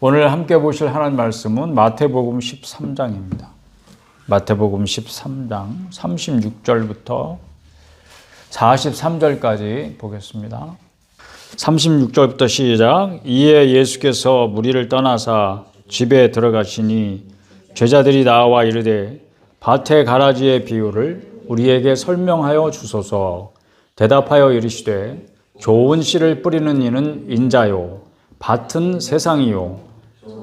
오늘 함께 보실 하나님 말씀은 마태복음 13장입니다. 마태복음 13장 36절부터 43절까지 보겠습니다. 36절부터 시작. 이에 예수께서 무리를 떠나사 집에 들어가시니 제자들이 나와 이르되 밭의 가라지의 비유를 우리에게 설명하여 주소서. 대답하여 이르시되 좋은 씨를 뿌리는 이는 인자요 밭은 세상이요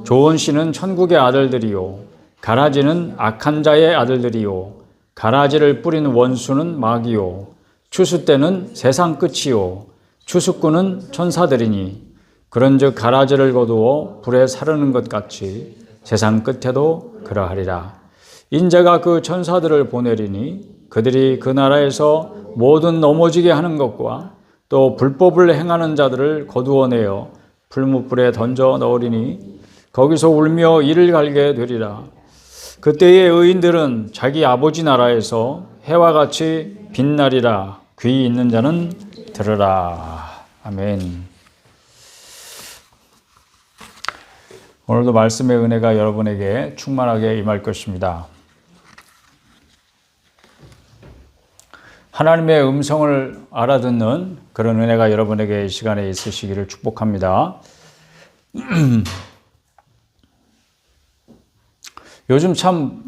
좋은 씨는 천국의 아들들이요 가라지는 악한 자의 아들들이요 가라지를 뿌린 원수는 마귀요 추수 때는 세상 끝이요 추수꾼은 천사들이니 그런즉 가라지를 거두어 불에 사르는 것 같이 세상 끝에도 그러하리라. 인자가 그 천사들을 보내리니 그들이 그 나라에서 모든 넘어지게 하는 것과 또 불법을 행하는 자들을 거두어내어 불못불에 던져 넣으리니 거기서 울며 이를 갈게 되리라. 그때의 의인들은 자기 아버지 나라에서 해와 같이 빛나리라. 귀 있는 자는 들으라. 아멘. 오늘도 말씀의 은혜가 여러분에게 충만하게 임할 것입니다. 하나님의 음성을 알아듣는 그런 은혜가 여러분에게 이 시간에 있으시기를 축복합니다. 요즘 참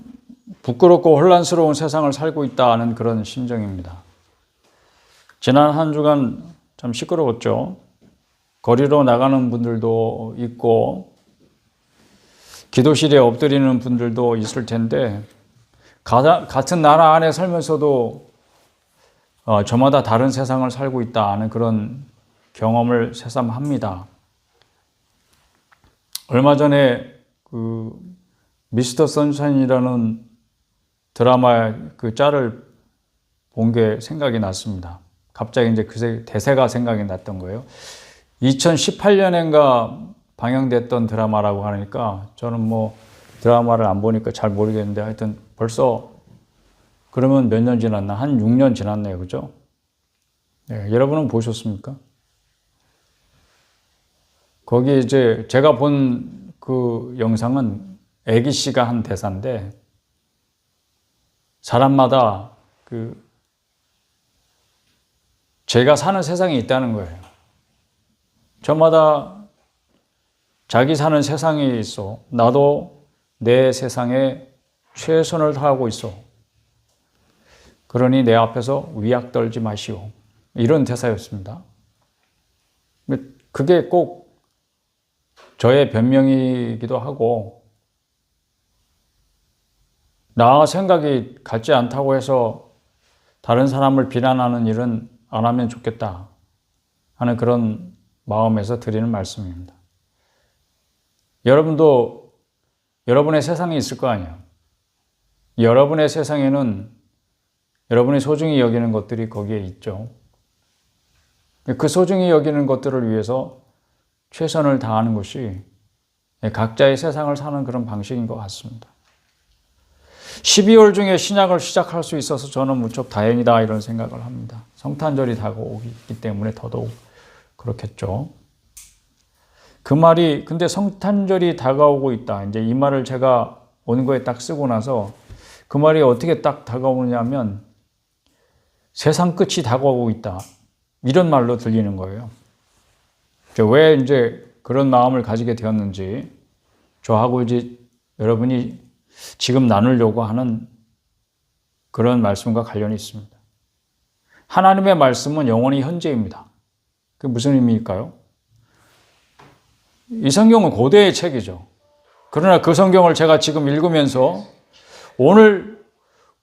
부끄럽고 혼란스러운 세상을 살고 있다는 그런 심정입니다. 지난 한 주간 참 시끄러웠죠. 거리로 나가는 분들도 있고 기도실에 엎드리는 분들도 있을 텐데 같은 나라 안에 살면서도 저마다 다른 세상을 살고 있다는 그런 경험을 새삼합니다. 얼마 전에 그 미스터 선샤인이라는 드라마 그 짤을 본 게 생각이 났습니다. 갑자기 이제 그 대세가 생각이 났던 거예요. 2018년인가 방영됐던 드라마라고 하니까 저는 뭐 드라마를 안 보니까 잘 모르겠는데 하여튼 벌써 그러면 몇 년 지났나? 한 6년 지났네요. 그죠? 네, 여러분은 보셨습니까? 거기 이제 제가 본 그 영상은 애기 씨가 한 대사인데 사람마다 그 제가 사는 세상이 있다는 거예요. 저마다 자기 사는 세상이 있어. 나도 내 세상에 최선을 다하고 있어. 그러니 내 앞에서 위약 떨지 마시오. 이런 대사였습니다. 그게 꼭 저의 변명이기도 하고 나 생각이 같지 않다고 해서 다른 사람을 비난하는 일은 안 하면 좋겠다 하는 그런 마음에서 드리는 말씀입니다. 여러분도 여러분의 세상이 있을 거 아니에요. 여러분의 세상에는 여러분이 소중히 여기는 것들이 거기에 있죠. 그 소중히 여기는 것들을 위해서 최선을 다하는 것이 각자의 세상을 사는 그런 방식인 것 같습니다. 12월 중에 신약을 시작할 수 있어서 저는 무척 다행이다 이런 생각을 합니다. 성탄절이 다가오기 때문에 더더욱 그렇겠죠. 그 말이 근데 성탄절이 다가오고 있다. 이제 이 말을 제가 원고에 딱 쓰고 나서 그 말이 어떻게 딱 다가오느냐면 세상 끝이 다가오고 있다. 이런 말로 들리는 거예요. 왜 이제 그런 마음을 가지게 되었는지 저하고 이제 여러분이 지금 나누려고 하는 그런 말씀과 관련이 있습니다. 하나님의 말씀은 영원히 현재입니다. 그게 무슨 의미일까요? 이 성경은 고대의 책이죠. 그러나 그 성경을 제가 지금 읽으면서 오늘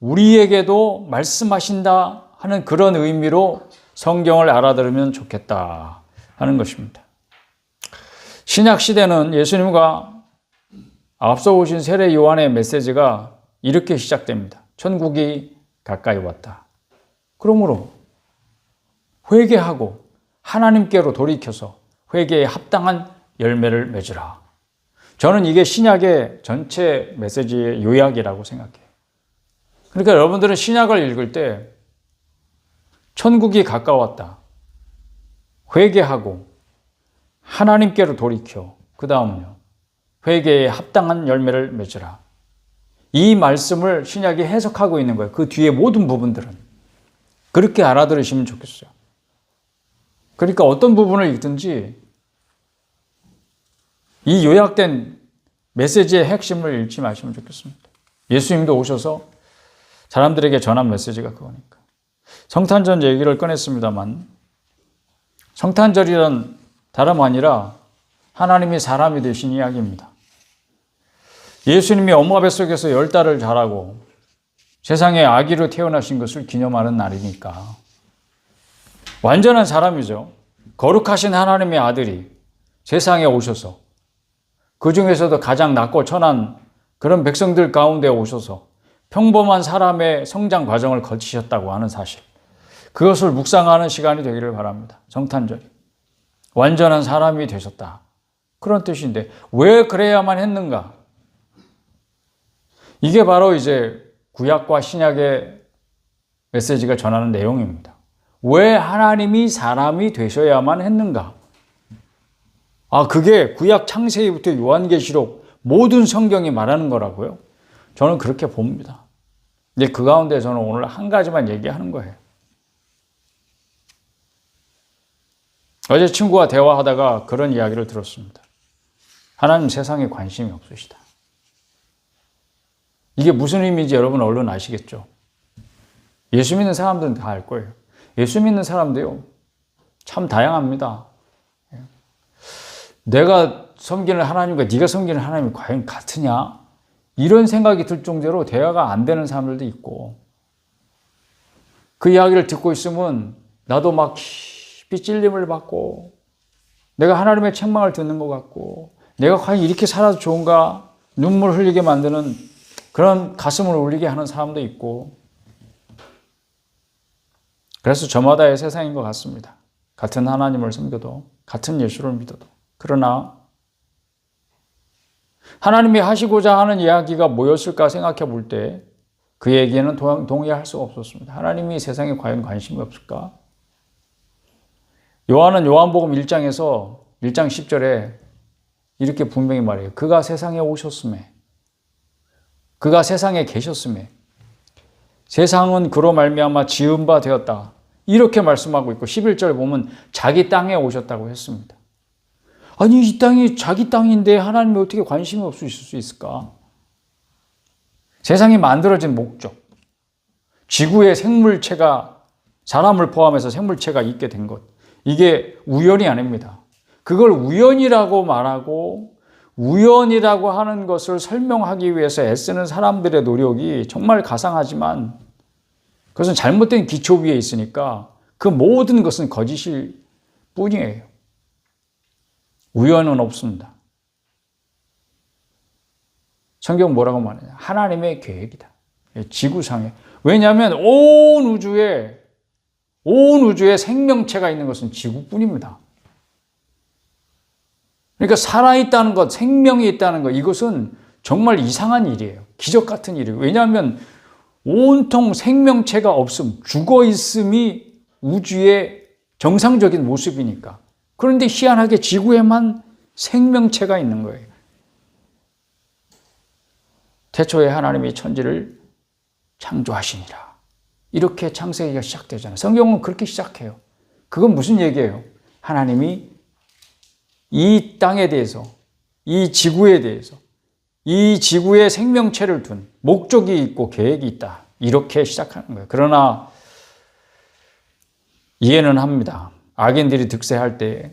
우리에게도 말씀하신다 하는 그런 의미로 성경을 알아들으면 좋겠다 하는 것입니다. 신약 시대는 예수님과 앞서 오신 세례 요한의 메시지가 이렇게 시작됩니다. 천국이 가까이 왔다. 그러므로 회개하고 하나님께로 돌이켜서 회개에 합당한 열매를 맺으라. 저는 이게 신약의 전체 메시지의 요약이라고 생각해요. 그러니까 여러분들은 신약을 읽을 때 천국이 가까웠다. 회개하고 하나님께로 돌이켜. 그 다음은요. 회개에 합당한 열매를 맺으라. 이 말씀을 신약이 해석하고 있는 거예요. 그 뒤에 모든 부분들은. 그렇게 알아들으시면 좋겠어요. 그러니까 어떤 부분을 읽든지 이 요약된 메시지의 핵심을 잃지 마시면 좋겠습니다. 예수님도 오셔서 사람들에게 전한 메시지가 그거니까. 성탄절 얘기를 꺼냈습니다만 성탄절이란 다름 아니라 하나님이 사람이 되신 이야기입니다. 예수님이 엄마 뱃속에서 10달을 자라고 세상에 아기로 태어나신 것을 기념하는 날이니까 완전한 사람이죠. 거룩하신 하나님의 아들이 세상에 오셔서 그 중에서도 가장 낮고 천한 그런 백성들 가운데 오셔서 평범한 사람의 성장 과정을 거치셨다고 하는 사실, 그것을 묵상하는 시간이 되기를 바랍니다. 성탄절이. 완전한 사람이 되셨다. 그런 뜻인데 왜 그래야만 했는가? 이게 바로 이제 구약과 신약의 메시지가 전하는 내용입니다. 왜 하나님이 사람이 되셔야만 했는가? 그게 구약 창세기부터 요한계시록 모든 성경이 말하는 거라고요? 저는 그렇게 봅니다. 근데 그 가운데 저는 오늘 한 가지만 얘기하는 거예요. 어제 친구와 대화하다가 그런 이야기를 들었습니다. 하나님 세상에 관심이 없으시다. 이게 무슨 의미인지 여러분 얼른 아시겠죠? 예수 믿는 사람들은 다 알 거예요. 예수 믿는 사람도요, 참 다양합니다. 내가 섬기는 하나님과 네가 섬기는 하나님이 과연 같으냐? 이런 생각이 들 정도로 대화가 안 되는 사람들도 있고, 그 이야기를 듣고 있으면 나도 막 깊이 찔림을 받고, 내가 하나님의 책망을 듣는 것 같고, 내가 과연 이렇게 살아도 좋은가? 눈물 흘리게 만드는 그런 가슴을 울리게 하는 사람도 있고, 그래서 저마다의 세상인 것 같습니다. 같은 하나님을 섬겨도, 같은 예수를 믿어도. 그러나 하나님이 하시고자 하는 이야기가 뭐였을까 생각해 볼 때 그 얘기에는 동의할 수가 없었습니다. 하나님이 세상에 과연 관심이 없을까? 요한은 요한복음 1장에서 1장 10절에 이렇게 분명히 말해요. 그가 세상에 오셨음에, 그가 세상에 계셨음에 세상은 그로 말미암아 지은 바 되었다. 이렇게 말씀하고 있고 11절 보면 자기 땅에 오셨다고 했습니다. 아니, 이 땅이 자기 땅인데 하나님이 어떻게 관심이 없을 수 있을까? 세상이 만들어진 목적, 지구의 생물체가, 사람을 포함해서 생물체가 있게 된 것, 이게 우연이 아닙니다. 그걸 우연이라고 말하고 우연이라고 하는 것을 설명하기 위해서 애쓰는 사람들의 노력이 정말 가상하지만 그것은 잘못된 기초 위에 있으니까 그 모든 것은 거짓일 뿐이에요. 우연은 없습니다. 성경 뭐라고 말하냐? 하나님의 계획이다. 지구상에. 왜냐하면 온 우주에 생명체가 있는 것은 지구뿐입니다. 그러니까 살아있다는 것, 생명이 있다는 것, 이것은 정말 이상한 일이에요. 기적 같은 일이에요. 왜냐하면 온통 생명체가 없음, 죽어있음이 우주의 정상적인 모습이니까. 그런데 희한하게 지구에만 생명체가 있는 거예요. 태초에 하나님이 천지를 창조하시니라. 이렇게 창세기가 시작되잖아요. 성경은 그렇게 시작해요. 그건 무슨 얘기예요? 하나님이 이 땅에 대해서, 이 지구에 대해서, 이 지구에 생명체를 둔 목적이 있고 계획이 있다. 이렇게 시작하는 거예요. 그러나 이해는 합니다. 악인들이 득세할 때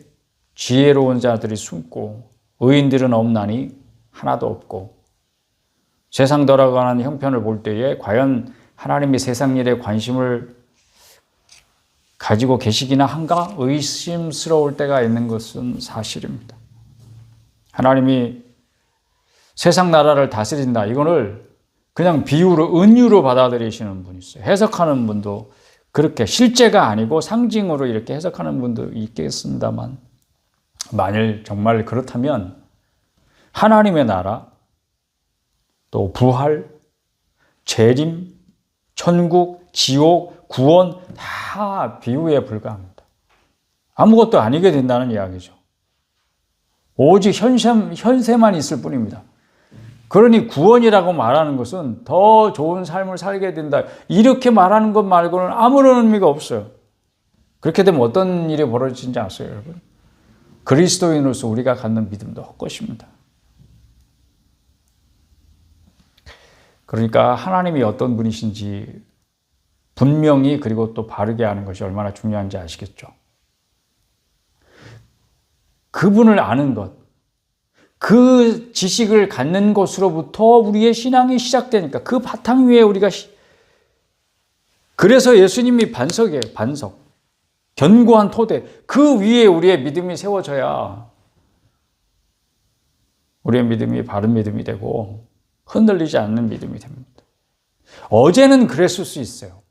지혜로운 자들이 숨고 의인들은 없나니 하나도 없고, 세상 돌아가는 형편을 볼 때에 과연 하나님이 세상 일에 관심을 가지고 계시기나 한가 의심스러울 때가 있는 것은 사실입니다. 하나님이 세상 나라를 다스린다, 이거를 그냥 비유로, 은유로 받아들이시는 분이 있어요. 해석하는 분도 그렇게 실제가 아니고 상징으로 이렇게 해석하는 분도 있겠습니다만, 만일 정말 그렇다면 하나님의 나라, 또 부활, 재림, 천국, 지옥, 구원 다 비유에 불과합니다. 아무것도 아니게 된다는 이야기죠. 오직 현세만 있을 뿐입니다. 그러니 구원이라고 말하는 것은 더 좋은 삶을 살게 된다. 이렇게 말하는 것 말고는 아무런 의미가 없어요. 그렇게 되면 어떤 일이 벌어지는지 아세요, 여러분? 그리스도인으로서 우리가 갖는 믿음도 헛것입니다. 그러니까 하나님이 어떤 분이신지 분명히 그리고 또 바르게 아는 것이 얼마나 중요한지 아시겠죠? 그분을 아는 것, 그 지식을 갖는 것으로부터 우리의 신앙이 시작되니까 그 바탕 위에 우리가 그래서 예수님이 반석이에요. 반석. 견고한 토대. 그 위에 우리의 믿음이 세워져야 우리의 믿음이 바른 믿음이 되고 흔들리지 않는 믿음이 됩니다. 어제는 그랬을 수 있어요.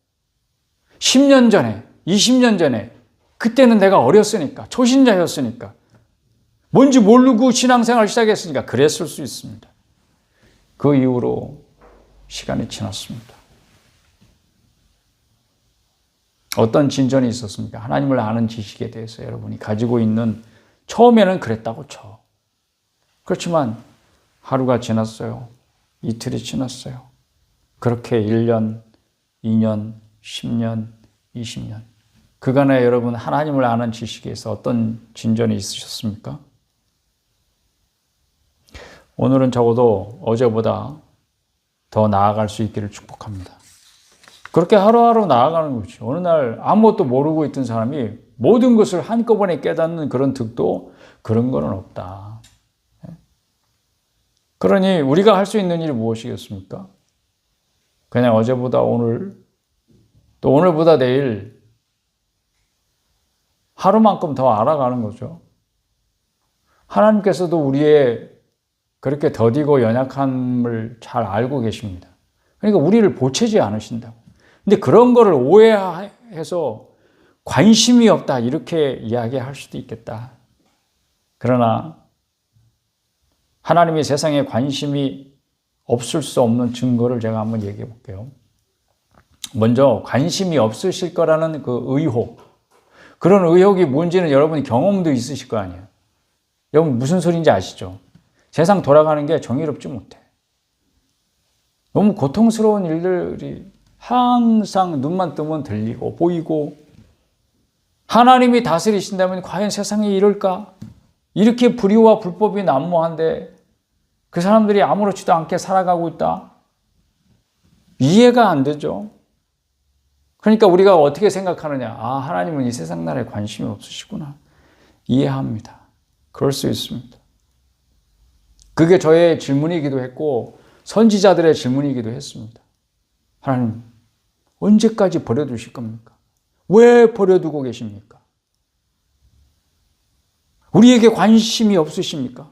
10년 전에, 20년 전에 그때는 내가 어렸으니까, 초신자였으니까, 뭔지 모르고 신앙생활을 시작했으니까 그랬을 수 있습니다. 그 이후로 시간이 지났습니다. 어떤 진전이 있었습니까? 하나님을 아는 지식에 대해서 여러분이 가지고 있는, 처음에는 그랬다고 쳐. 그렇지만 하루가 지났어요. 이틀이 지났어요. 그렇게 1년, 2년, 10년, 20년. 그간에 여러분 하나님을 아는 지식에서 어떤 진전이 있으셨습니까? 오늘은 적어도 어제보다 더 나아갈 수 있기를 축복합니다. 그렇게 하루하루 나아가는 거죠. 어느 날 아무것도 모르고 있던 사람이 모든 것을 한꺼번에 깨닫는 그런 득도 그런 거는 없다. 그러니 우리가 할 수 있는 일이 무엇이겠습니까? 그냥 어제보다 오늘, 또 오늘보다 내일 하루만큼 더 알아가는 거죠. 하나님께서도 우리의 그렇게 더디고 연약함을 잘 알고 계십니다. 그러니까 우리를 보채지 않으신다고. 근데 그런 거를 오해해서 관심이 없다 이렇게 이야기할 수도 있겠다. 그러나 하나님이 세상에 관심이 없을 수 없는 증거를 제가 한번 얘기해 볼게요. 먼저 관심이 없으실 거라는 그 의혹. 그런 의혹이 뭔지는 여러분이 경험도 있으실 거 아니에요. 여러분 무슨 소리인지 아시죠? 세상 돌아가는 게 정의롭지 못해. 너무 고통스러운 일들이 항상 눈만 뜨면 들리고 보이고, 하나님이 다스리신다면 과연 세상이 이럴까? 이렇게 불의와 불법이 난무한데 그 사람들이 아무렇지도 않게 살아가고 있다? 이해가 안 되죠. 그러니까 우리가 어떻게 생각하느냐? 아, 하나님은 이 세상 나라에 관심이 없으시구나. 이해합니다. 그럴 수 있습니다. 그게 저의 질문이기도 했고 선지자들의 질문이기도 했습니다. 하나님, 언제까지 버려두실 겁니까? 왜 버려두고 계십니까? 우리에게 관심이 없으십니까?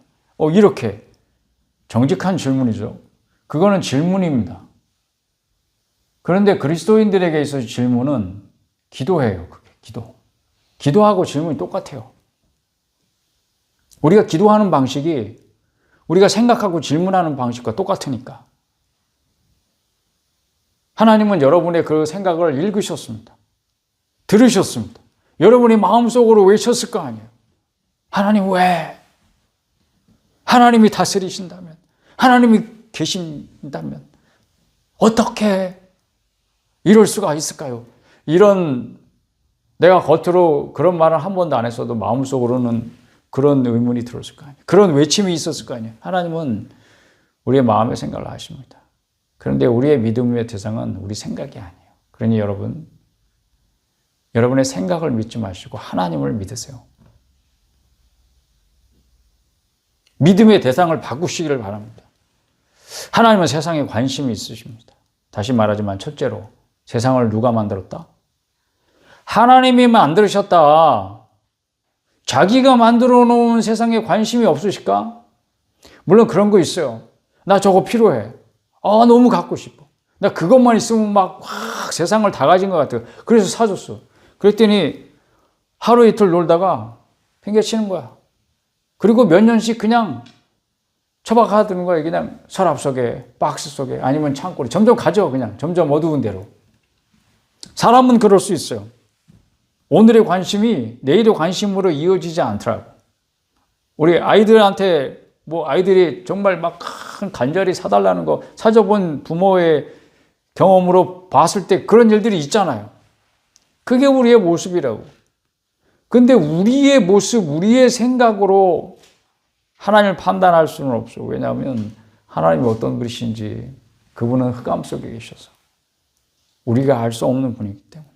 이렇게 정직한 질문이죠. 그거는 질문입니다. 그런데 그리스도인들에게 있어서 질문은 기도예요. 그게 기도하고 질문이 똑같아요. 우리가 기도하는 방식이 우리가 생각하고 질문하는 방식과 똑같으니까. 하나님은 여러분의 그 생각을 읽으셨습니다. 들으셨습니다. 여러분이 마음속으로 외쳤을 거 아니에요. 하나님 왜? 하나님이 다스리신다면, 하나님이 계신다면 어떻게 이럴 수가 있을까요? 이런, 내가 겉으로 그런 말을 한 번도 안 했어도 마음속으로는 그런 의문이 들었을 거 아니에요. 그런 외침이 있었을 거 아니에요. 하나님은 우리의 마음의 생각을 아십니다. 그런데 우리의 믿음의 대상은 우리 생각이 아니에요. 그러니 여러분의 생각을 믿지 마시고 하나님을 믿으세요. 믿음의 대상을 바꾸시기를 바랍니다. 하나님은 세상에 관심이 있으십니다. 다시 말하지만 첫째로 세상을 누가 만들었다? 하나님이 만드셨다. 자기가 만들어 놓은 세상에 관심이 없으실까? 물론 그런 거 있어요. 나 저거 필요해. 너무 갖고 싶어. 나 그것만 있으면 막 세상을 다 가진 것 같아요. 그래서 사줬어. 그랬더니 하루 이틀 놀다가 팽개치는 거야. 그리고 몇 년씩 그냥 처박아두는 거예요. 그냥 서랍 속에, 박스 속에, 아니면 창고에. 점점 가죠. 그냥 점점 어두운 데로. 사람은 그럴 수 있어요. 오늘의 관심이 내일의 관심으로 이어지지 않더라고. 우리 아이들한테 아이들이 정말 막 간절히 사달라는 거 찾아본 부모의 경험으로 봤을 때 그런 일들이 있잖아요. 그게 우리의 모습이라고. 근데 우리의 모습, 우리의 생각으로 하나님을 판단할 수는 없어. 왜냐하면 하나님이 어떤 분이신지 그분은 흑암 속에 계셔서 우리가 알 수 없는 분이기 때문에.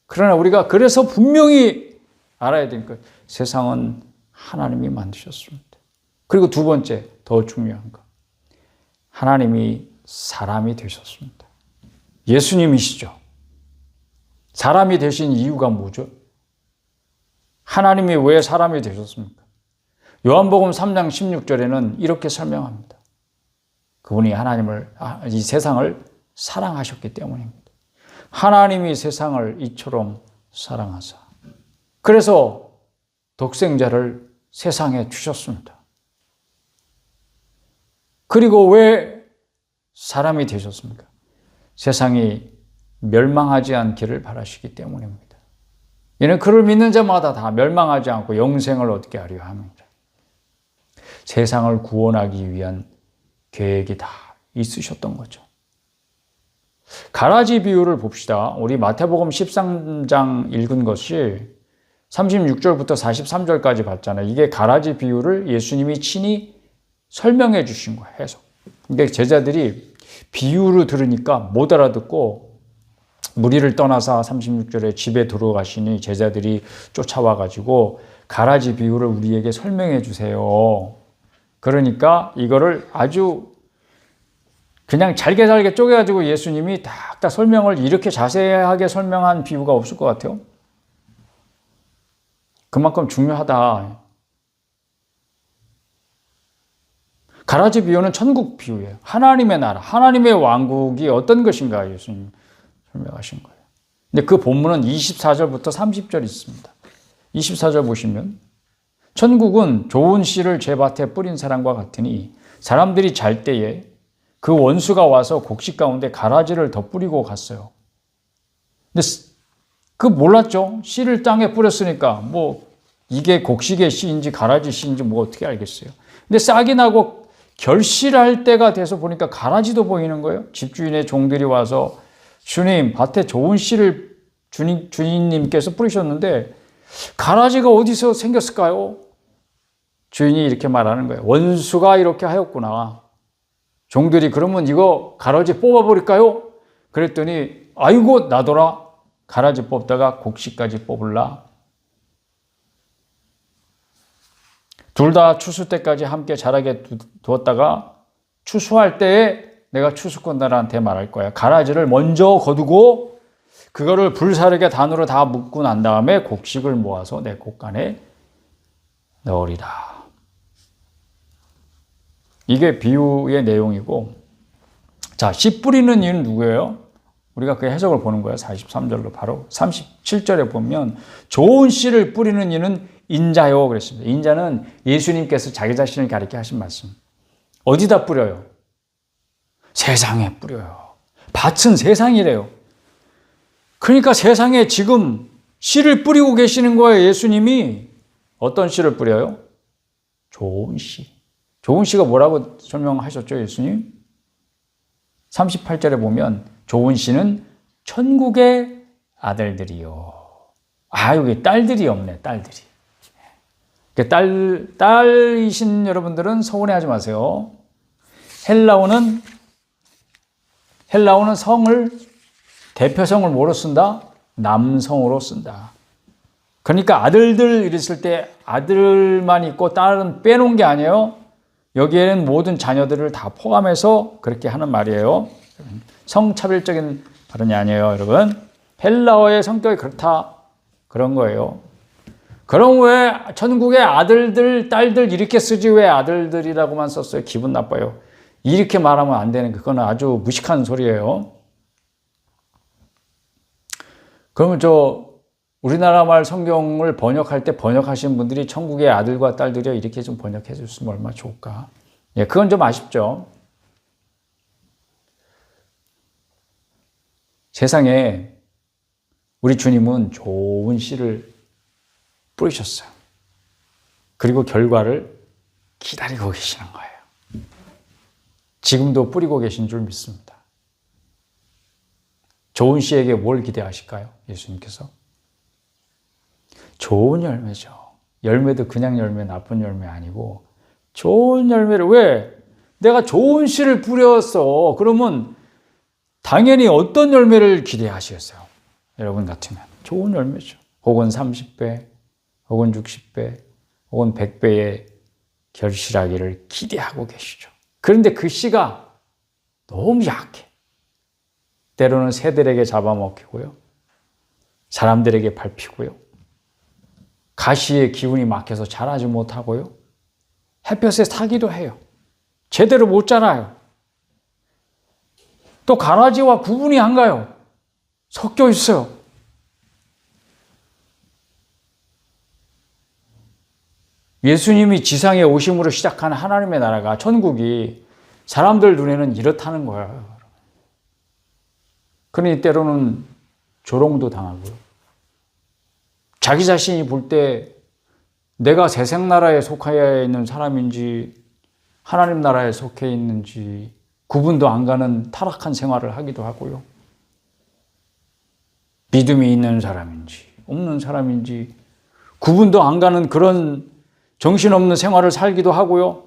그러나 우리가 그래서 분명히 알아야 되는 것, 세상은 하나님이 만드셨습니다. 그리고 두 번째, 더 중요한 것, 하나님이 사람이 되셨습니다. 예수님이시죠. 사람이 되신 이유가 뭐죠? 하나님이 왜 사람이 되셨습니까? 요한복음 3장 16절에는 이렇게 설명합니다. 그분이 이 세상을 사랑하셨기 때문입니다. 하나님이 세상을 이처럼 사랑하사. 그래서 독생자를 세상에 주셨습니다. 그리고 왜 사람이 되셨습니까? 세상이 멸망하지 않기를 바라시기 때문입니다. 이는 그를 믿는 자마다 다 멸망하지 않고 영생을 얻게 하려 합니다. 세상을 구원하기 위한 계획이 다 있으셨던 거죠. 가라지 비유를 봅시다. 우리 마태복음 13장 읽은 것이 36절부터 43절까지 봤잖아요. 이게 가라지 비유를 예수님이 친히 설명해 주신 거예요. 해석. 근데 제자들이 비유를 들으니까 못 알아듣고 무리를 떠나서 36절에 집에 들어가시니 제자들이 쫓아와 가지고 가라지 비유를 우리에게 설명해 주세요. 그러니까 이거를 아주 그냥 잘게 쪼개가지고 예수님이 딱 설명을 이렇게 자세하게 설명한 비유가 없을 것 같아요. 그만큼 중요하다. 가라지 비유는 천국 비유예요. 하나님의 나라, 하나님의 왕국이 어떤 것인가 예수님 설명하신 거예요. 근데 그 본문은 24절부터 30절 있습니다. 24절 보시면 천국은 좋은 씨를 제밭에 뿌린 사람과 같으니 사람들이 잘 때에 그 원수가 와서 곡식 가운데 가라지를 더 뿌리고 갔어요. 근데 그 몰랐죠. 씨를 땅에 뿌렸으니까 이게 곡식의 씨인지 가라지 씨인지 어떻게 알겠어요. 근데 싹이 나고 결실할 때가 돼서 보니까 가라지도 보이는 거예요. 집주인의 종들이 와서 주님, 밭에 좋은 씨를 주인님께서 뿌리셨는데 가라지가 어디서 생겼을까요? 주인이 이렇게 말하는 거예요. 원수가 이렇게 하였구나. 종들이 그러면 이거 가라지 뽑아버릴까요? 그랬더니 아이고 나더라. 가라지 뽑다가 곡식까지 뽑을라. 둘 다 추수 때까지 함께 자라게 두었다가 추수할 때에 내가 추수꾼들한테 말할 거야. 가라지를 먼저 거두고 그거를 불사르게 단으로 다 묶고 난 다음에 곡식을 모아서 내 곡간에 넣으리라. 이게 비유의 내용이고, 자, 씨 뿌리는 이는 누구예요? 우리가 그 해석을 보는 거예요. 43절로 바로 37절에 보면 좋은 씨를 뿌리는 이는 인자요 그랬습니다. 인자는 예수님께서 자기 자신을 가리켜 하신 말씀. 어디다 뿌려요? 세상에 뿌려요. 밭은 세상이래요. 그러니까 세상에 지금 씨를 뿌리고 계시는 거예요. 예수님이. 어떤 씨를 뿌려요? 좋은 씨. 좋은 씨가 뭐라고 설명하셨죠, 예수님? 38절에 보면 좋은 씨는 천국의 아들들이요. 여기 딸들이 없네, 딸들이. 딸이신 여러분들은 서운해하지 마세요. 헬라어는 성을, 대표성을 뭐로 쓴다? 남성으로 쓴다. 그러니까 아들들 이랬을 때 아들만 있고 딸은 빼놓은 게 아니에요. 여기에는 모든 자녀들을 다 포함해서 그렇게 하는 말이에요. 성차별적인 발언이 아니에요, 여러분. 헬라어의 성격이 그렇다. 그런 거예요. 그럼 왜 천국의 아들들, 딸들 이렇게 쓰지 왜 아들들이라고만 썼어요? 기분 나빠요. 이렇게 말하면 안 되는, 그거는 아주 무식한 소리예요. 그러면 우리나라 말 성경을 번역할 때 번역하신 분들이 천국의 아들과 딸들이요 이렇게 좀 번역해 줬으면 얼마나 좋을까. 예, 그건 좀 아쉽죠. 세상에 우리 주님은 좋은 씨를 뿌리셨어요. 그리고 결과를 기다리고 계시는 거예요. 지금도 뿌리고 계신 줄 믿습니다. 좋은 씨에게 뭘 기대하실까요? 예수님께서? 좋은 열매죠. 열매도 그냥 열매, 나쁜 열매 아니고 좋은 열매를. 왜? 내가 좋은 씨를 뿌렸어. 그러면 당연히 어떤 열매를 기대하시겠어요? 여러분 같으면 좋은 열매죠. 혹은 30배, 혹은 60배, 혹은 100배의 결실하기를 기대하고 계시죠. 그런데 그 씨가 너무 약해. 때로는 새들에게 잡아먹히고요. 사람들에게 밟히고요. 가시의 기운이 막혀서 자라지 못하고요. 햇볕에 타기도 해요. 제대로 못 자라요. 또 가라지와 구분이 안 가요. 섞여 있어요. 예수님이 지상에 오심으로 시작한 하나님의 나라가, 천국이 사람들 눈에는 이렇다는 거예요. 그러니 때로는 조롱도 당하고요. 자기 자신이 볼 때 내가 세상나라에 속해 있는 사람인지 하나님 나라에 속해 있는지 구분도 안 가는 타락한 생활을 하기도 하고요. 믿음이 있는 사람인지 없는 사람인지 구분도 안 가는 그런 정신없는 생활을 살기도 하고요.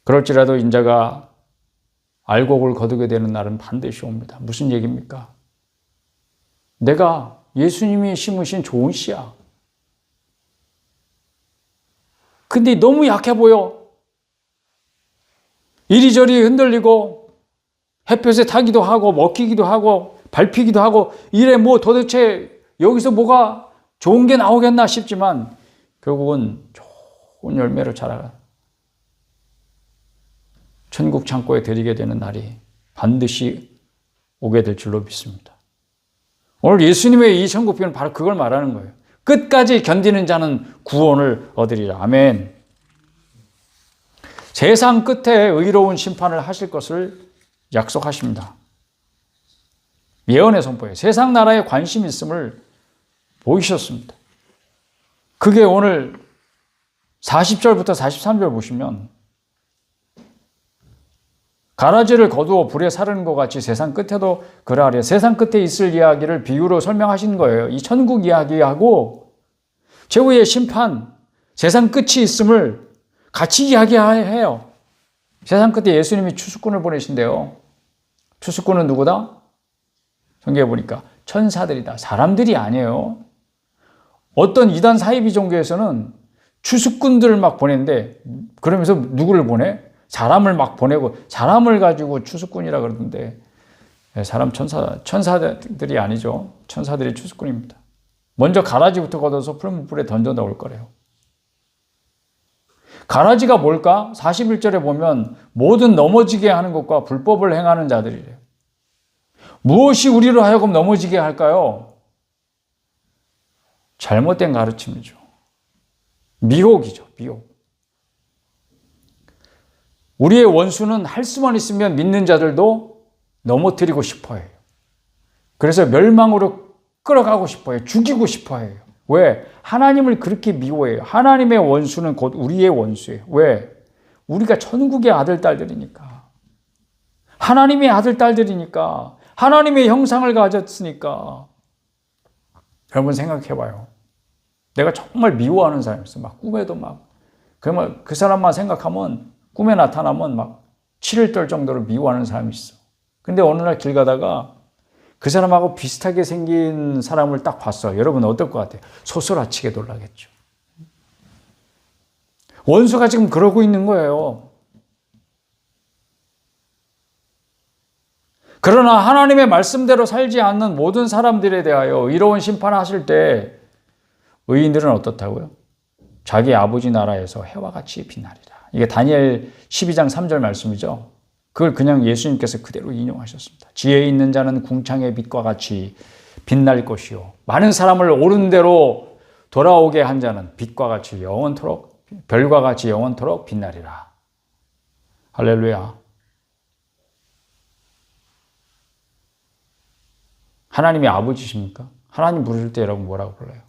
그럴지라도 인자가 알곡을 거두게 되는 날은 반드시 옵니다. 무슨 얘기입니까? 내가 예수님이 심으신 좋은 씨야. 근데 너무 약해 보여. 이리저리 흔들리고 햇볕에 타기도 하고 먹히기도 하고 밟히기도 하고 이래 뭐 도대체 여기서 뭐가 좋은 게 나오겠나 싶지만 결국은 좋은 열매를 자라가 천국 창고에 드리게 되는 날이 반드시 오게 될 줄로 믿습니다. 오늘 예수님의 이 천국편은 바로 그걸 말하는 거예요. 끝까지 견디는 자는 구원을 얻으리라. 아멘. 세상 끝에 의로운 심판을 하실 것을 약속하십니다. 예언의 선포에 세상 나라에 관심 있음을 보이셨습니다. 그게 오늘 40절부터 43절 보시면 가라지를 거두어 불에 사르는 것 같이 세상 끝에도 그러하리라. 세상 끝에 있을 이야기를 비유로 설명하신 거예요. 이 천국 이야기하고 최후의 심판, 세상 끝이 있음을 같이 이야기해요. 세상 끝에 예수님이 추수꾼을 보내신대요. 추수꾼은 누구다? 성경에 보니까 천사들이다. 사람들이 아니에요. 어떤 이단 사이비 종교에서는 추수꾼들을 막 보내는데 그러면서 누구를 보내? 사람을 막 보내고 사람을 가지고 추수꾼이라 그러던데 사람 천사들이 아니죠. 천사들이 추수꾼입니다. 먼저 가라지부터 걷어서 푸른 불에 던져 넣을 거래요. 가라지가 뭘까? 41절에 보면 모든 넘어지게 하는 것과 불법을 행하는 자들이래요. 무엇이 우리로 하여금 넘어지게 할까요? 잘못된 가르침이죠. 미혹이죠. 미혹. 우리의 원수는 할 수만 있으면 믿는 자들도 넘어뜨리고 싶어 해요. 그래서 멸망으로 끌어가고 싶어 해요. 죽이고 싶어 해요. 왜? 하나님을 그렇게 미워해요. 하나님의 원수는 곧 우리의 원수예요. 왜? 우리가 천국의 아들, 딸들이니까. 하나님의 아들, 딸들이니까. 하나님의 형상을 가졌으니까. 여러분 생각해봐요. 내가 정말 미워하는 사람이 있어. 막 꿈에도 막. 그러면 그 사람만 생각하면 꿈에 나타나면 막 치를 떨 정도로 미워하는 사람이 있어. 근데 어느 날 길 가다가 그 사람하고 비슷하게 생긴 사람을 딱 봤어. 여러분 어떨 것 같아요? 소스라치게 놀라겠죠. 원수가 지금 그러고 있는 거예요. 그러나 하나님의 말씀대로 살지 않는 모든 사람들에 대하여 의로운 심판하실 때 의인들은 어떻다고요? 자기 아버지 나라에서 해와 같이 빛나리라. 이게 다니엘 12장 3절 말씀이죠. 그걸 그냥 예수님께서 그대로 인용하셨습니다. 지혜 있는 자는 궁창의 빛과 같이 빛날 것이요. 많은 사람을 옳은 대로 돌아오게 한 자는 빛과 같이 영원토록, 별과 같이 영원토록 빛나리라. 할렐루야. 하나님이 아버지십니까? 하나님 부르실 때 여러분 뭐라고 불러요?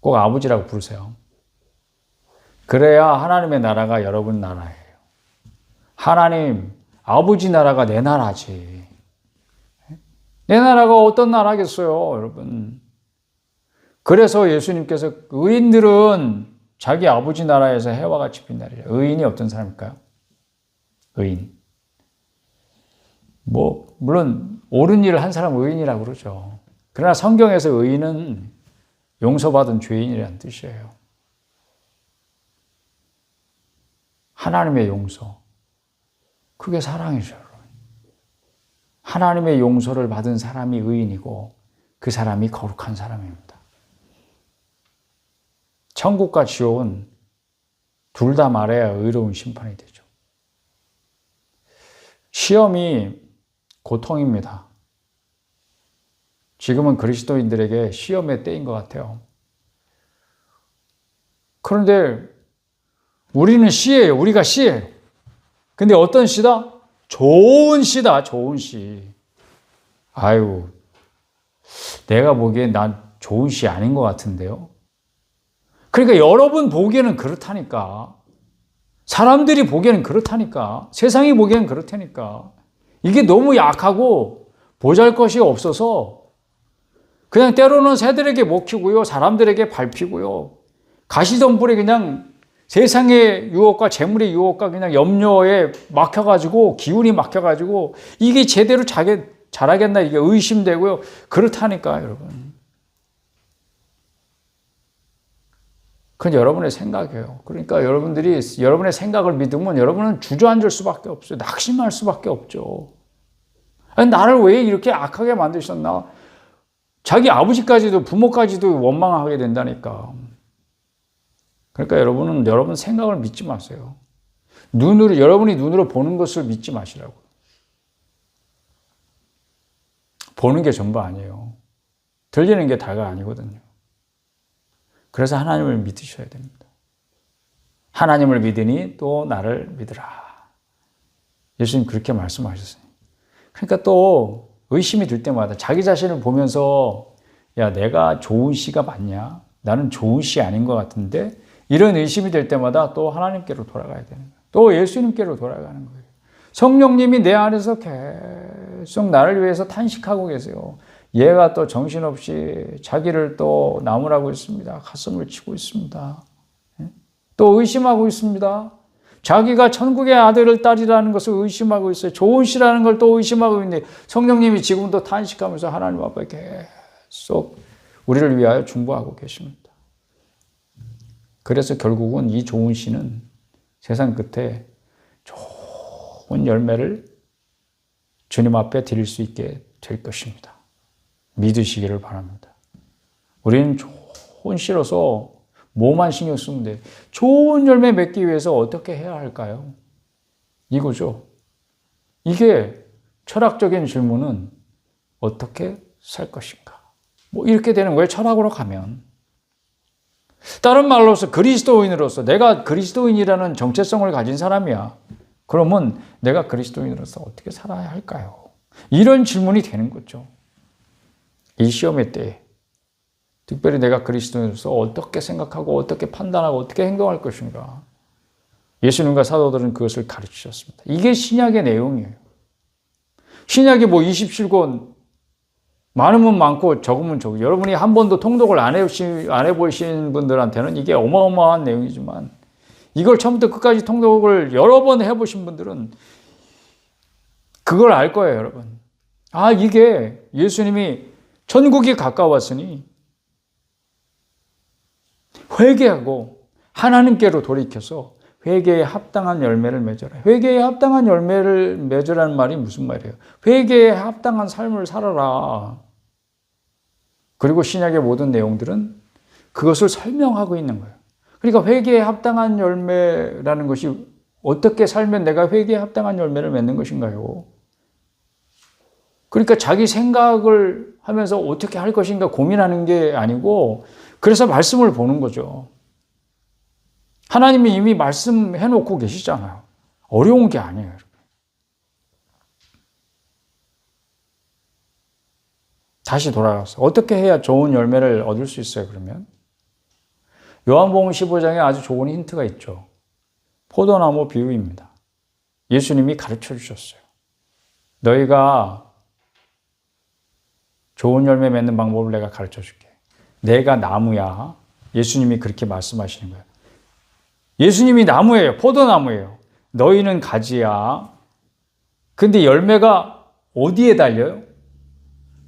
꼭 아버지라고 부르세요. 그래야 하나님의 나라가 여러분 나라예요. 하나님, 아버지 나라가 내 나라지. 내 나라가 어떤 나라겠어요, 여러분. 그래서 예수님께서 의인들은 자기 아버지 나라에서 해와 같이 빛나리라. 의인이 어떤 사람일까요? 의인. 물론 옳은 일을 한 사람 의인이라고 그러죠. 그러나 성경에서 의인은 용서받은 죄인이라는 뜻이에요. 하나님의 용서. 그게 사랑이죠. 하나님의 용서를 받은 사람이 의인이고 그 사람이 거룩한 사람입니다. 천국과 지옥은 둘 다 말해야 의로운 심판이 되죠. 시험이 고통입니다. 지금은 그리스도인들에게 시험의 때인 것 같아요. 그런데 우리는 씨예요. 우리가 씨예요. 근데 어떤 씨다? 좋은 씨다. 좋은 씨. 아유, 내가 보기엔 난 좋은 씨 아닌 것 같은데요. 그러니까 여러분 보기에는 그렇다니까. 사람들이 보기에는 그렇다니까. 세상이 보기에는 그렇다니까. 이게 너무 약하고 보잘것이 없어서 그냥 때로는 새들에게 먹히고요. 사람들에게 밟히고요. 가시덤불에 그냥 세상의 유혹과 재물의 유혹과 그냥 염려에 막혀가지고 기운이 막혀가지고 이게 제대로 잘하겠나 이게 의심되고요. 그렇다니까 여러분. 그건 여러분의 생각이에요. 그러니까 여러분들이 여러분의 생각을 믿으면 여러분은 주저앉을 수밖에 없어요. 낙심할 수밖에 없죠. 아니, 나를 왜 이렇게 악하게 만드셨나? 자기 아버지까지도 부모까지도 원망하게 된다니까. 그러니까 여러분은 여러분 생각을 믿지 마세요. 여러분이 눈으로 보는 것을 믿지 마시라고. 보는 게 전부 아니에요. 들리는 게 다가 아니거든요. 그래서 하나님을 믿으셔야 됩니다. 하나님을 믿으니 또 나를 믿으라. 예수님 그렇게 말씀하셨어요. 그러니까 또 의심이 들 때마다 자기 자신을 보면서 야, 내가 좋은 씨가 맞냐? 나는 좋은 씨 아닌 것 같은데 이런 의심이 될 때마다 또 하나님께로 돌아가야 되는 거예요. 또 예수님께로 돌아가는 거예요. 성령님이 내 안에서 계속 나를 위해서 탄식하고 계세요. 얘가 또 정신없이 자기를 또 나무라고 있습니다. 가슴을 치고 있습니다. 또 의심하고 있습니다. 자기가 천국의 아들을 딸이라는 것을 의심하고 있어요. 좋은 씨라는 걸 또 의심하고 있는데 성령님이 지금도 탄식하면서 하나님 앞에 계속 우리를 위하여 중보하고 계십니다. 그래서 결국은 이 좋은 씨는 세상 끝에 좋은 열매를 주님 앞에 드릴 수 있게 될 것입니다. 믿으시기를 바랍니다. 우리는 좋은 씨로서 뭐만 신경 쓰면 돼. 좋은 열매 맺기 위해서 어떻게 해야 할까요? 이거죠. 이게 철학적인 질문은 어떻게 살 것인가? 이렇게 되는 거예요. 철학으로 가면. 다른 말로서 그리스도인으로서 내가 그리스도인이라는 정체성을 가진 사람이야. 그러면 내가 그리스도인으로서 어떻게 살아야 할까요? 이런 질문이 되는 거죠. 이 시험의 때에 특별히 내가 그리스도인으로서 어떻게 생각하고 어떻게 판단하고 어떻게 행동할 것인가. 예수님과 사도들은 그것을 가르치셨습니다. 이게 신약의 내용이에요. 신약이 27권 많으면 많고 적으면 적고 여러분이 한 번도 통독을 안 해보신 분들한테는 이게 어마어마한 내용이지만 이걸 처음부터 끝까지 통독을 여러 번 해보신 분들은 그걸 알 거예요, 여러분. 아, 이게 예수님이 천국이 가까웠으니 회개하고 하나님께로 돌이켜서 회개에 합당한 열매를 맺어라. 회개에 합당한 열매를 맺으라는 말이 무슨 말이에요? 회개에 합당한 삶을 살아라. 그리고 신약의 모든 내용들은 그것을 설명하고 있는 거예요. 그러니까 회개에 합당한 열매라는 것이 어떻게 살면 내가 회개에 합당한 열매를 맺는 것인가요? 그러니까 자기 생각을 하면서 어떻게 할 것인가 고민하는 게 아니고 그래서 말씀을 보는 거죠. 하나님이 이미 말씀해 놓고 계시잖아요. 어려운 게 아니에요. 다시 돌아가서 어떻게 해야 좋은 열매를 얻을 수 있어요, 그러면? 요한복음 15장에 아주 좋은 힌트가 있죠. 포도나무 비유입니다. 예수님이 가르쳐 주셨어요. 너희가 좋은 열매 맺는 방법을 내가 가르쳐 줄게. 내가 나무야. 예수님이 그렇게 말씀하시는 거예요. 예수님이 나무예요. 포도나무예요. 너희는 가지야. 근데 열매가 어디에 달려요?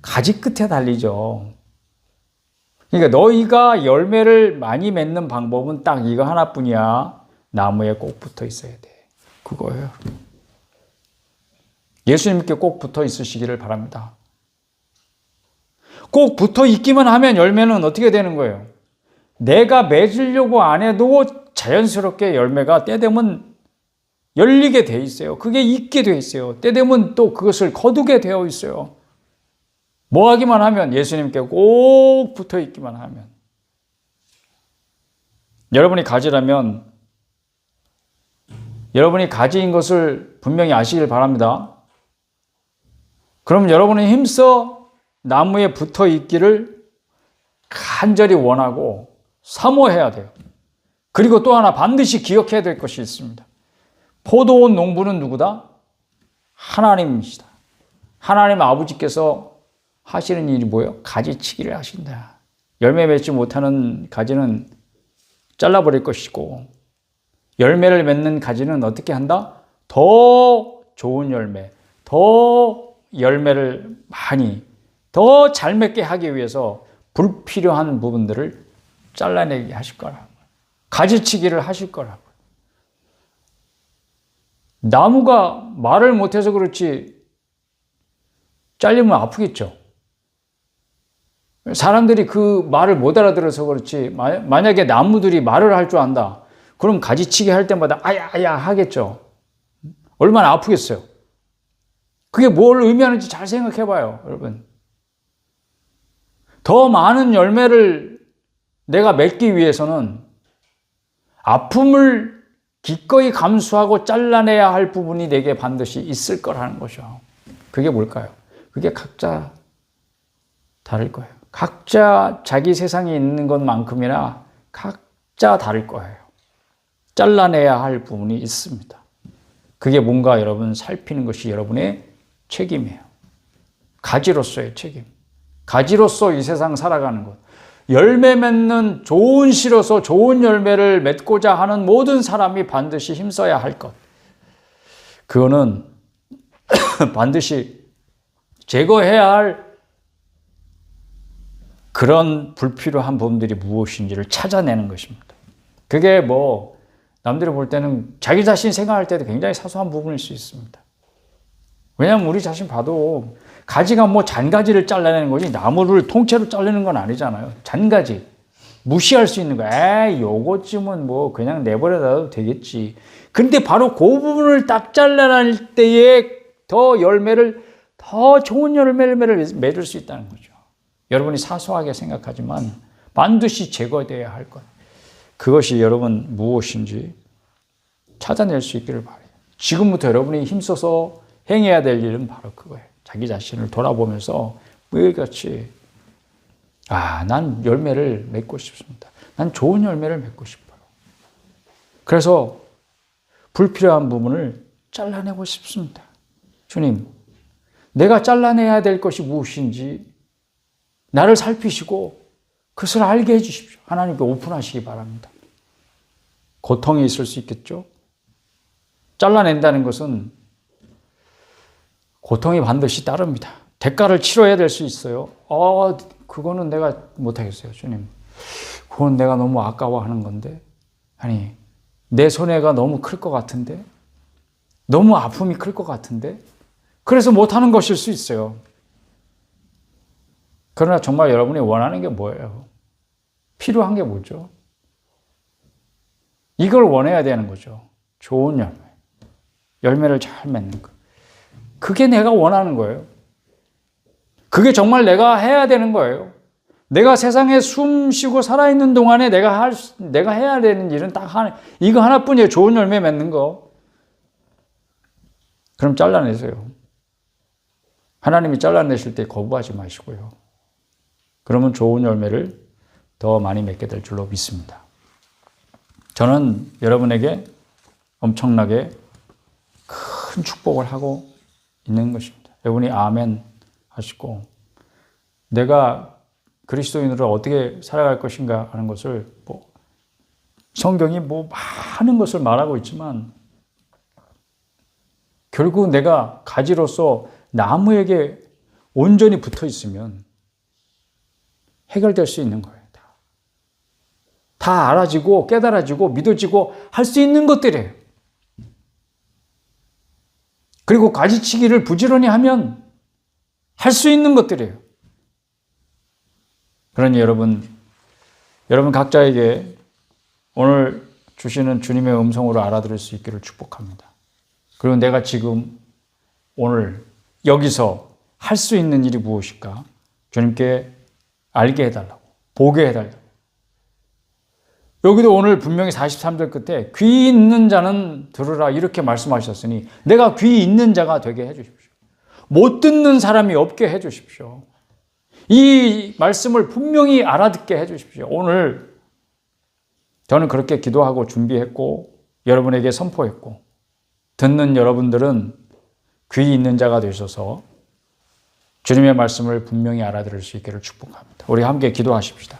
가지 끝에 달리죠. 그러니까 너희가 열매를 많이 맺는 방법은 딱 이거 하나뿐이야. 나무에 꼭 붙어 있어야 돼. 그거예요. 예수님께 꼭 붙어 있으시기를 바랍니다. 꼭 붙어 있기만 하면 열매는 어떻게 되는 거예요? 내가 맺으려고 안 해도 자연스럽게 열매가 때 되면 열리게 돼 있어요. 그게 있게 돼 있어요. 때 되면 또 그것을 거두게 되어 있어요. 뭐 하기만 하면, 예수님께 꼭 붙어 있기만 하면. 여러분이 가지라면 여러분이 가지인 것을 분명히 아시길 바랍니다. 그럼 여러분은 힘써 나무에 붙어 있기를 간절히 원하고 사모해야 돼요. 그리고 또 하나 반드시 기억해야 될 것이 있습니다. 포도원 농부는 누구다? 하나님이시다. 하나님 아버지께서 하시는 일이 뭐예요? 가지치기를 하신다. 열매 맺지 못하는 가지는 잘라버릴 것이고, 열매를 맺는 가지는 어떻게 한다? 더 좋은 열매, 더 열매를 많이, 더 잘 맺게 하기 위해서 불필요한 부분들을 잘라내게 하실 거라고요. 가지치기를 하실 거라고요. 나무가 말을 못해서 그렇지 잘리면 아프겠죠. 사람들이 그 말을 못 알아들어서 그렇지, 만약에 나무들이 말을 할 줄 안다, 그럼 가지치기 할 때마다 아야 아야 하겠죠. 얼마나 아프겠어요. 그게 뭘 의미하는지 잘 생각해 봐요, 여러분. 더 많은 열매를 내가 맺기 위해서는 아픔을 기꺼이 감수하고 잘라내야 할 부분이 내게 반드시 있을 거라는 거죠. 그게 뭘까요? 그게 각자 다를 거예요. 각자 자기 세상에 있는 것만큼이나 각자 다를 거예요. 잘라내야 할 부분이 있습니다. 그게 뭔가 여러분 살피는 것이 여러분의 책임이에요. 가지로서의 책임. 가지로서 이 세상 살아가는 것. 열매 맺는 좋은 씨로서 좋은 열매를 맺고자 하는 모든 사람이 반드시 힘써야 할 것. 그거는 반드시 제거해야 할 그런 불필요한 부분들이 무엇인지를 찾아내는 것입니다. 그게 뭐 남들이 볼 때는 자기 자신 생각할 때도 굉장히 사소한 부분일 수 있습니다. 왜냐하면 우리 자신 봐도 가지가 뭐 잔가지를 잘라내는 거지 나무를 통째로 자르는 건 아니잖아요. 잔가지. 무시할 수 있는 거야. 에이, 요거쯤은 뭐 그냥 내버려둬도 되겠지. 근데 바로 그 부분을 딱 잘라낼 때에 더 열매를, 더 좋은 열매를 맺을 수 있다는 거죠. 여러분이 사소하게 생각하지만 반드시 제거되어야 할 것. 그것이 여러분 무엇인지 찾아낼 수 있기를 바라요. 지금부터 여러분이 힘써서 행해야 될 일은 바로 그거예요. 자기 자신을 돌아보면서 매일같이 난 열매를 맺고 싶습니다. 난 좋은 열매를 맺고 싶어요. 그래서 불필요한 부분을 잘라내고 싶습니다. 주님, 내가 잘라내야 될 것이 무엇인지 나를 살피시고 그것을 알게 해주십시오. 하나님께 오픈하시기 바랍니다. 고통이 있을 수 있겠죠? 잘라낸다는 것은 고통이 반드시 따릅니다. 대가를 치러야 될 수 있어요. 그거는 내가 못하겠어요, 주님. 그건 내가 너무 아까워하는 건데. 아니, 내 손해가 너무 클 것 같은데. 너무 아픔이 클 것 같은데. 그래서 못하는 것일 수 있어요. 그러나 정말 여러분이 원하는 게 뭐예요? 필요한 게 뭐죠? 이걸 원해야 되는 거죠. 좋은 열매. 열매를 잘 맺는 것. 그게 내가 원하는 거예요. 그게 정말 내가 해야 되는 거예요. 내가 세상에 숨 쉬고 살아있는 동안에 내가 해야 되는 일은 딱 이거 하나뿐이에요. 좋은 열매 맺는 거. 그럼 잘라내세요. 하나님이 잘라내실 때 거부하지 마시고요. 그러면 좋은 열매를 더 많이 맺게 될 줄로 믿습니다. 저는 여러분에게 엄청나게 큰 축복을 하고 있는 것입니다. 여러분이 아멘 하시고 내가 그리스도인으로 어떻게 살아갈 것인가 하는 것을 성경이 많은 것을 말하고 있지만 결국 내가 가지로서 나무에게 온전히 붙어 있으면 해결될 수 있는 거예요. 다 알아지고 깨달아지고 믿어지고 할 수 있는 것들이에요. 그리고 가지치기를 부지런히 하면 할 수 있는 것들이에요. 그러니 여러분 각자에게 오늘 주시는 주님의 음성으로 알아들을 수 있기를 축복합니다. 그리고 내가 지금 오늘 여기서 할 수 있는 일이 무엇일까? 주님께 알게 해달라고, 보게 해달라고. 여기도 오늘 분명히 43절 끝에 귀 있는 자는 들으라 이렇게 말씀하셨으니 내가 귀 있는 자가 되게 해주십시오. 못 듣는 사람이 없게 해주십시오. 이 말씀을 분명히 알아듣게 해주십시오. 오늘 저는 그렇게 기도하고 준비했고 여러분에게 선포했고 듣는 여러분들은 귀 있는 자가 되셔서 주님의 말씀을 분명히 알아들을 수 있기를 축복합니다. 우리 함께 기도하십시다.